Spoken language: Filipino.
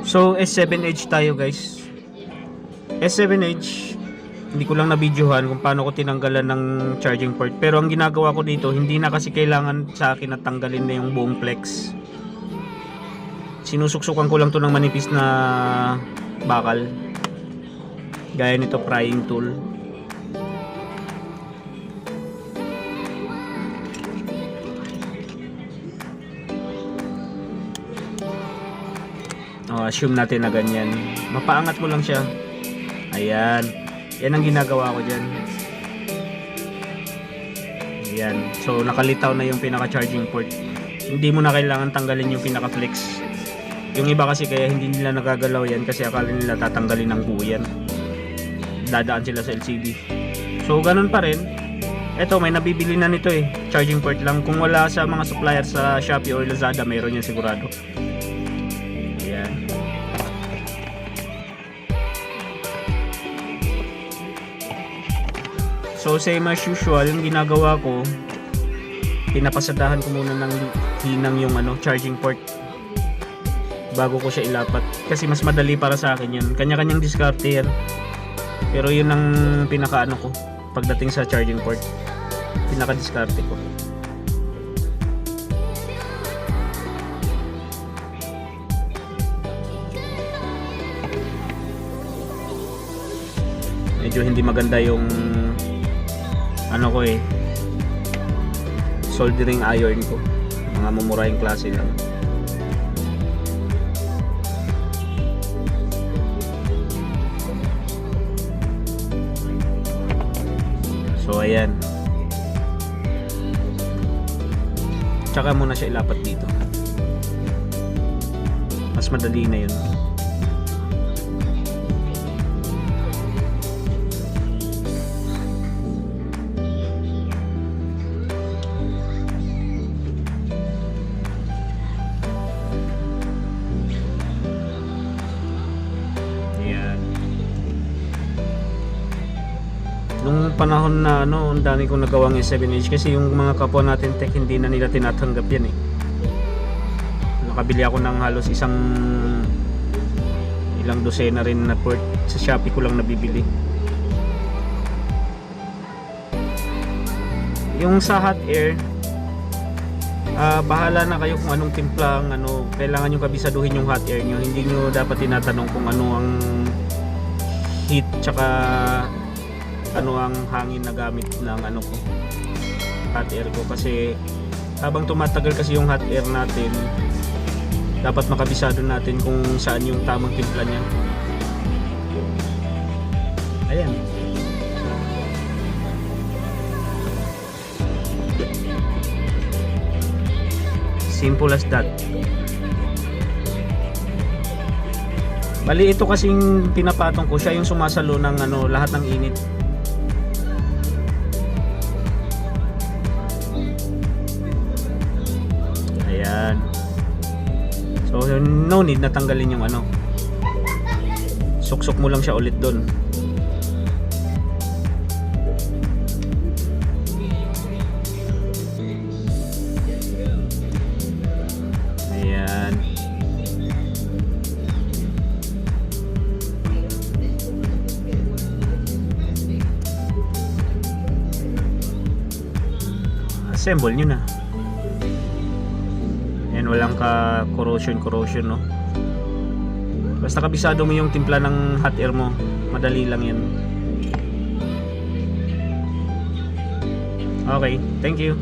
So S7H tayo guys. S7H, hindi ko lang na-videohan kung paano ko tinanggalan ng charging port. Pero ang ginagawa ko dito, hindi na kasi kailangan sa akin na tanggalin na yung buong flex. Sinusuksukan ko lang to ng manipis na bakal. Gaya nito, prying tool. Assume natin na ganyan. Mapaangat mo lang siya. Ayan. Yan ang ginagawa ko dyan. Ayan. So nakalitaw na yung pinaka-charging port. Hindi mo na kailangan tanggalin yung pinaka-flex. Yung iba kasi kaya hindi nila nagagalaw yan kasi akala nila tatanggalin ng buo yan. Dadaan sila sa LCD. So ganun pa rin. Eto, may nabibili na nito eh. Charging port lang. Kung wala sa mga supplier sa Shopee or Lazada, mayroon yan sigurado. Ayan. So same as usual, yung ginagawa ko, pinapasadahan ko muna ng hinang yung charging port bago ko siya ilapat. Kasi mas madali para sa akin yun. Kanya-kanyang diskarte yan. Pero yun ang pinaka ko pagdating sa charging port. Pinaka-diskarte ko. Medyo hindi maganda yung soldering iron ko. Mga mumurahing klase lang. So ayan. Tsaka muna siya ilapat dito. Mas madali na yun. Nung panahon na ang dami kong nagawang S7H kasi yung mga kapwa natin tech hindi na nila tinatanggap yan eh. Nakabili ako ng halos ilang dosena rin na port. Sa Shopee ko lang nabibili. Yung sa hot air, bahala na kayo kung anong timplang kailangan nyo kabisaduhin yung hot air nyo. Hindi nyo dapat tinatanong kung ano ang heat tsaka ang hangin na gamit ng hot air ko, kasi habang tumatagal kasi yung hot air natin, dapat makabisado natin kung saan yung tamang timpla niya. Ayan. Simple as that. Bali ito kasing pinapatong ko, siya yung sumasalo ng lahat ng init. Ayan. So no need na tanggalin yung suksok mo lang siya ulit doon. Ayan. Assemble nyo na. Yan, walang ka corrosion no. Basta kabisado mo yung timpla ng hot air mo, madali lang yan. Okay, thank you.